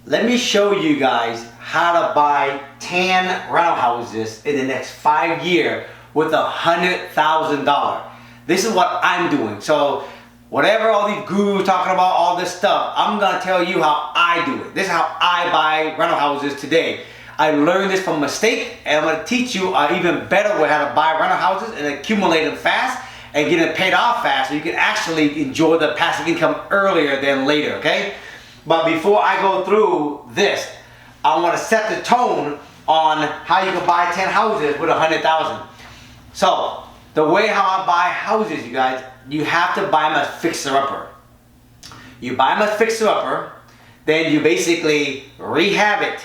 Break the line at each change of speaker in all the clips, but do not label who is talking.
Let me show you guys how to buy 10 rental houses in the next 5 years with $100,000. This is what I'm doing. So whatever all these gurus talking about, all this stuff, I'm gonna tell you how I do it. This is how I buy rental houses today. I learned this from a mistake, and I'm gonna teach you an even better way how to buy rental houses and accumulate them fast and get them paid off fast so you can actually enjoy the passive income earlier than later, okay? But before I go through this, I want to set the tone on how you can buy 10 houses with $100,000. So the way how I buy houses, you guys, you have to buy them as fixer-upper. You buy them as fixer-upper, then you basically rehab it.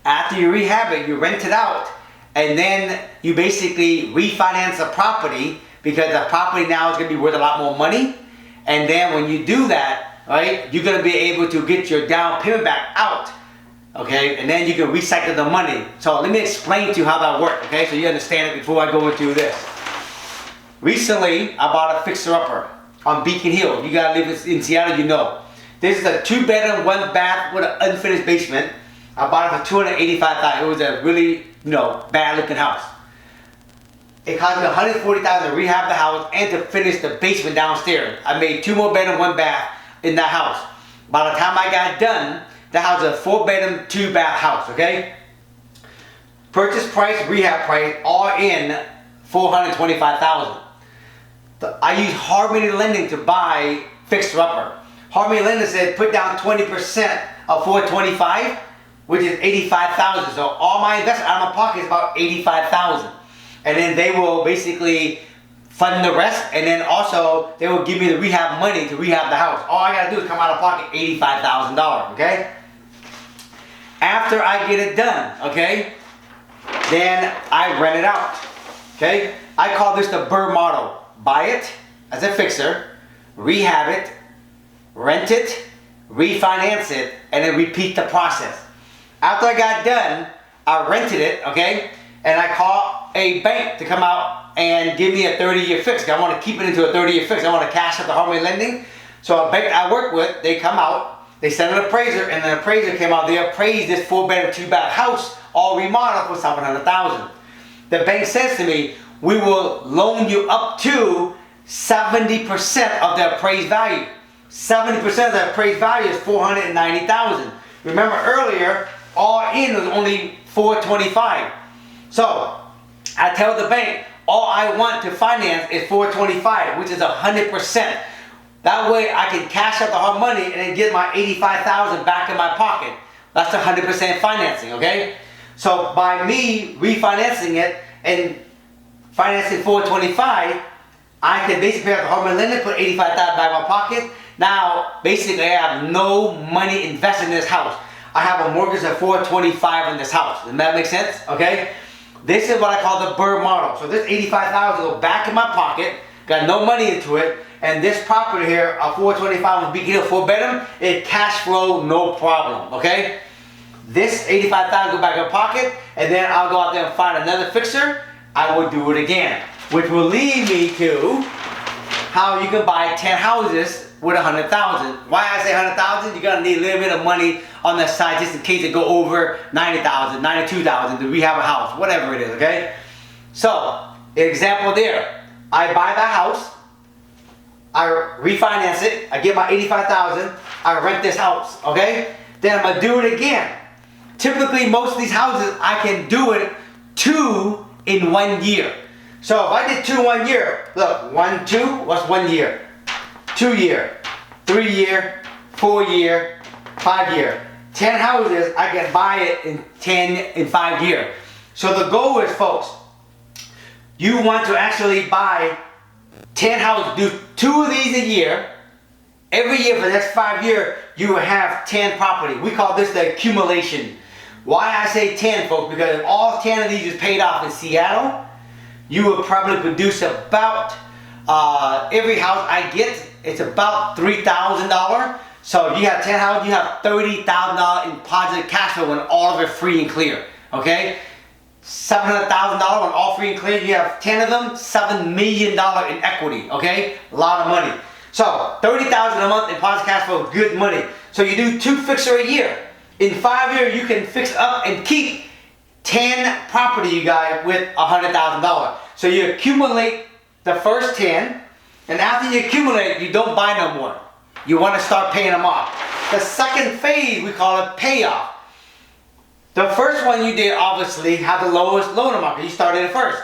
After you rehab it, you rent it out, and then you basically refinance the property because the property now is going to be worth a lot more money. And then when you do that, right, you're going to be able to get your down payment back out, okay, and then you can recycle the money. So let me explain to you how that works, okay, so you understand it before I go into this. Recently, I bought a fixer-upper on Beacon Hill. You guys live in Seattle, you know. This is a 2-bedroom, 1-bath with an unfinished basement. I bought it for $285,000. It was a really, bad-looking house. It cost me $140,000 to rehab the house and to finish the basement downstairs. I made 2 more bedroom, 1 bath in that house. By the time I got done, the house is a 4-bedroom, 2-bath house, okay? Purchase price, rehab price, all in $425,000. I used hard money lending to buy fixer-upper. Hard money lending said put down 20% of $425,000, which is $85,000. So all my investment out of my pocket is about $85,000. And then they will basically fund the rest, and then also they will give me the rehab money to rehab the house. All I gotta do is come out of pocket $85,000, okay? After I get it done, okay, then I rent it out, okay? I call this the BRRRR model. Buy it as a fixer, rehab it, rent it, refinance it, and then repeat the process. After I got done, I rented it, okay? And I call a bank to come out and give me a 30-year fix. I want to keep it into a 30-year fix. I want to cash out the hard money lending. So a bank I work with, they come out, they send an appraiser, and the appraiser came out, they appraised this 4-bedroom, 2-bath house, all remodeled for $700,000. The bank says to me, we will loan you up to 70% of the appraised value. 70% of the appraised value is $490,000. Remember earlier, all in was only $425,000. So I tell the bank, all I want to finance is $425,000, which is 100%. That way I can cash out the hard money and then get my $85,000 back in my pocket. That's 100% financing, okay? So by me refinancing it and financing $425,000, I can basically have the hard money lender, put $85,000 back in my pocket. Now, basically I have no money invested in this house. I have a mortgage of $425,000 in this house. Does that make sense? Okay? This is what I call the BRRRR model. So this $85,000 go back in my pocket, got no money into it, and this property here, a $425,000 with Beacon Hill 4-bedroom, it cash flow no problem, okay? This $85,000 go back in my pocket, and then I'll go out there and find another fixer. I will do it again, which will lead me to how you can buy 10 houses with $100,000. Why I say $100,000? You're gonna need a little bit of money on the side just in case it go over $90,000, $92,000 to rehab a house, whatever it is, okay? So, example there. I buy that house, I refinance it, I get my $85,000, I rent this house, okay? Then I'm gonna do it again. Typically, most of these houses, I can do it 2 in 1 year. So if I did 2 in 1 year, look, 1, 2, what's 1 year? 2 year, 3 year, 4 year, 5 year. 10 houses, I can buy it in 5 years. So the goal is, folks, you want to actually buy 10 houses, do 2 of these a year. Every year for the next 5 years, you will have 10 property. We call this the accumulation. Why I say 10, folks, because if all 10 of these is paid off in Seattle, you will probably produce about, every house I get, it's about $3,000. So if you have 10 houses, you have $30,000 in positive cash flow when all of it free and clear, okay? $700,000 when all free and clear, you have 10 of them, $7 million in equity, okay? A lot of money. So $30,000 a month in positive cash flow, good money. So you do 2 fixer a year. In 5 years, you can fix up and keep 10 property, you guys, with $100,000. So you accumulate the first 10, and after you accumulate, you don't buy no more. You want to start paying them off. The second phase, we call it payoff. The first one you did obviously had the lowest loan amount. You started it first.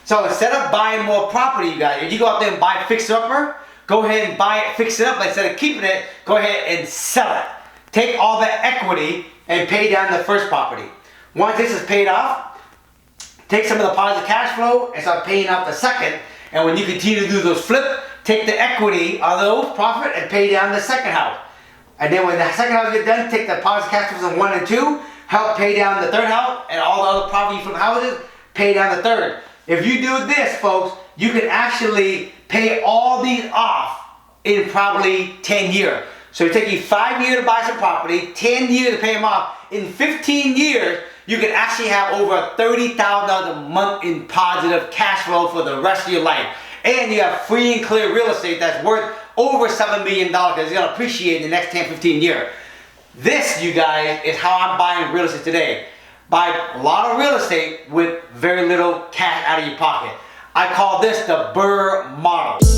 So instead of buying more property, you guys, if you go out there and buy a fixer-upper, go ahead and buy it, fix it up. Instead of keeping it, go ahead and sell it. Take all the equity and pay down the first property. Once this is paid off, take some of the positive cash flow and start paying off the second. And when you continue to do those flip, take the equity of those profit and pay down the second house. And then when the second house gets done, take the positive cash flows in 1 and 2, help pay down the third house, and all the other property from houses, pay down the third. If you do this, folks, you can actually pay all these off in probably 10 years. So it takes you 5 years to buy some property, 10 years to pay them off. In 15 years, you can actually have over $30,000 a month in positive cash flow for the rest of your life. And you have free and clear real estate that's worth over $7 million because it's going to appreciate in the next 10, 15 years. This, you guys, is how I'm buying real estate today. Buy a lot of real estate with very little cash out of your pocket. I call this the BRRRR model.